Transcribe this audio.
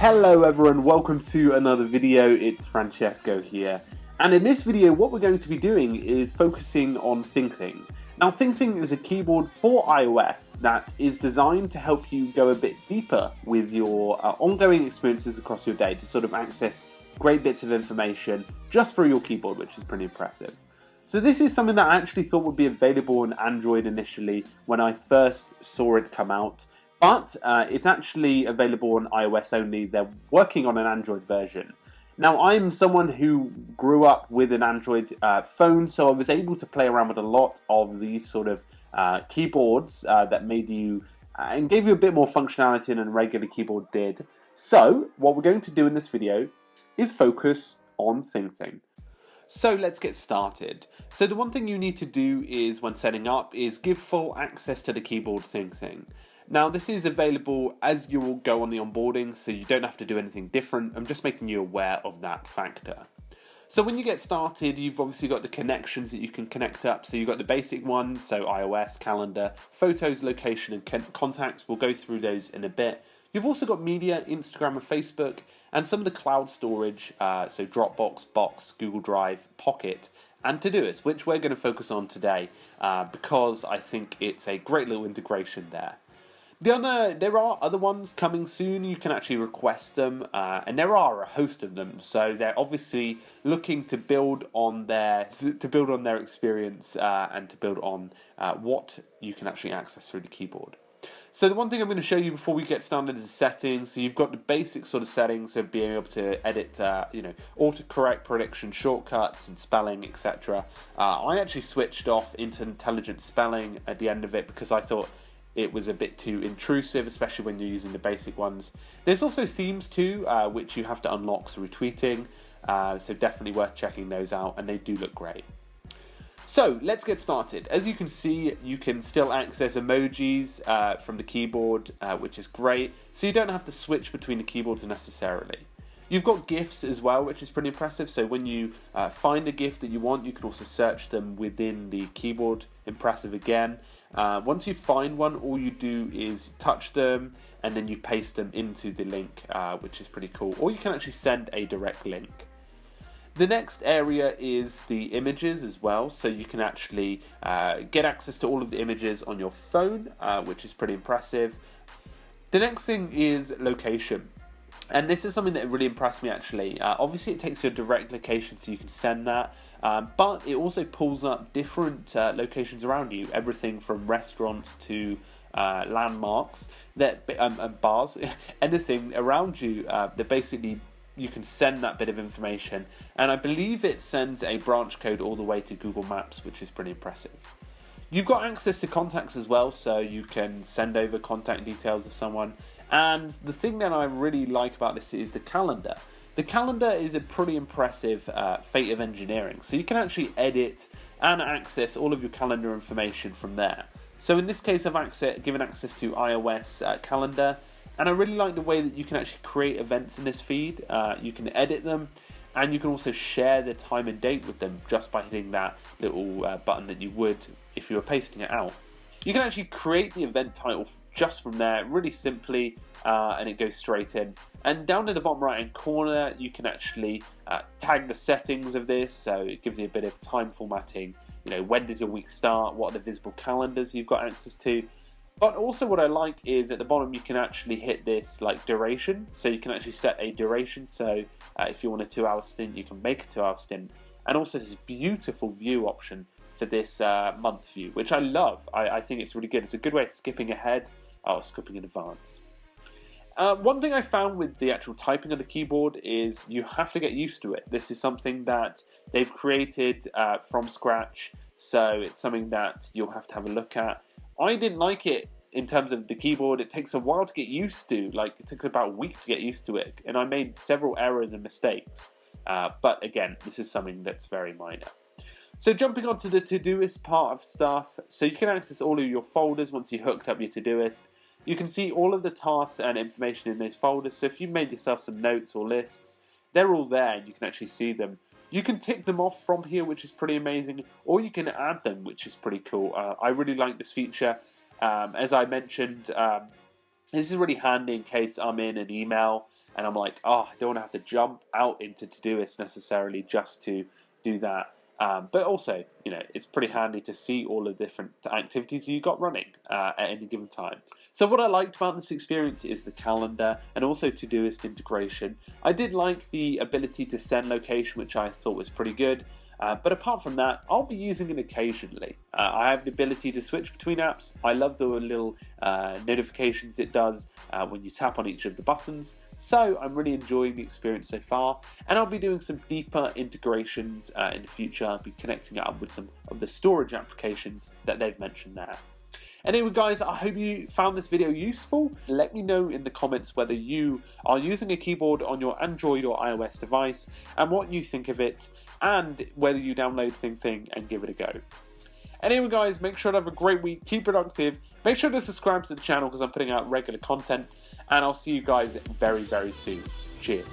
Hello everyone, welcome to another video. It's Francesco here. And in this video what we're going to be doing is focusing on Thingthing. Now Thingthing is a keyboard for iOS that is designed to help you go a bit deeper with your ongoing experiences across your day to sort of access great bits of information just through your keyboard, which is pretty impressive. So this is something that I actually thought would be available on Android initially when I first saw it come out. But it's actually available on iOS only. They're working on an Android version. Now, I'm someone who grew up with an Android phone, so I was able to play around with a lot of these sort of keyboards that made you and gave you a bit more functionality than a regular keyboard did. So, what we're going to do in this video is focus on Thingthing. So let's get started. So the one thing you need to do is, when setting up, is give full access to the keyboard Thingthing. Now this is available as you will go on the onboarding, so you don't have to do anything different. I'm just making you aware of that factor. So when you get started, you've obviously got the connections that you can connect up. So you've got the basic ones, so iOS, calendar, photos, location and contacts. We'll go through those in a bit. You've also got media, Instagram and Facebook, and some of the cloud storage, so Dropbox, Box, Google Drive, Pocket, and Todoist, which we're going to focus on today because I think it's a great little integration there. There are other ones coming soon. You can actually request them, and there are a host of them. So they're obviously looking to build on their experience and to build on what you can actually access through the keyboard. So the one thing I'm going to show you before we get started is the settings. So you've got the basic sort of settings of being able to edit, autocorrect, prediction, shortcuts, and spelling, etc. I actually switched off into intelligent spelling at the end of it because I thought it was a bit too intrusive, especially when you're using the basic ones. There's also themes too, which you have to unlock through tweeting, so definitely worth checking those out, and they do look great. So let's get started. As you can see, you can still access emojis from the keyboard, which is great, so you don't have to switch between the keyboards necessarily. You've got GIFs as well, which is pretty impressive. So when you find a GIF that you want, you can also search them within the keyboard. Impressive again. Once you find one, all you do is touch them and then you paste them into the link, which is pretty cool. Or you can actually send a direct link. The next area is the images as well. So you can actually get access to all of the images on your phone, which is pretty impressive. The next thing is location. And this is something that really impressed me actually. Obviously it takes you a direct location so you can send that, but it also pulls up different locations around you, everything from restaurants to landmarks, and bars, anything around you that basically you can send that bit of information. And I believe it sends a branch code all the way to Google Maps, which is pretty impressive. You've got access to contacts as well, so you can send over contact details of someone. And the thing that I really like about this is the calendar. The calendar is a pretty impressive feat of engineering. So you can actually edit and access all of your calendar information from there. So in this case, I've given access to iOS calendar. And I really like the way that you can actually create events in this feed. You can edit them. And you can also share the time and date with them just by hitting that little button that you would if you were pasting it out. You can actually create the event title just from there, really simply, and it goes straight in. And down in the bottom right hand corner, you can actually tag the settings of this, so it gives you a bit of time formatting. You know, when does your week start? What are the visible calendars you've got access to? But also what I like is at the bottom you can actually hit this like duration, so you can actually set a duration. So if you want a 2-hour stint, you can make a 2-hour stint, and also this beautiful view option for this month view, which I love. I think it's really good. It's a good way of skipping ahead or skipping in advance. One thing I found with the actual typing of the keyboard is you have to get used to it. This is something that they've created from scratch, so it's something that you'll have to have a look at. I didn't like it in terms of the keyboard. It takes a while to get used to, like it took about a week to get used to it, and I made several errors and mistakes. But again, this is something that's very minor. So jumping onto the Todoist part of stuff, so you can access all of your folders once you hooked up your Todoist. You can see all of the tasks and information in those folders. So if you made yourself some notes or lists, they're all there and you can actually see them. You can tick them off from here, which is pretty amazing, or you can add them, which is pretty cool. I really like this feature. As I mentioned, this is really handy in case I'm in an email and I'm like, oh, I don't want to have to jump out into Todoist necessarily just to do that. But also, it's pretty handy to see all the different activities you've got running at any given time. So what I liked about this experience is the calendar and also Todoist integration. I did like the ability to send location, which I thought was pretty good. But apart from that, I'll be using it occasionally. I have the ability to switch between apps. I love the little notifications it does when you tap on each of the buttons. So I'm really enjoying the experience so far, and I'll be doing some deeper integrations in the future. I'll be connecting it up with some of the storage applications that they've mentioned there. Anyway guys, I hope you found this video useful. Let me know in the comments whether you are using a keyboard on your Android or iOS device and what you think of it, and whether you download Thingthing and give it a go. Anyway guys, make sure to have a great week, keep productive, make sure to subscribe to the channel because I'm putting out regular content, and I'll see you guys very, very soon. Cheers.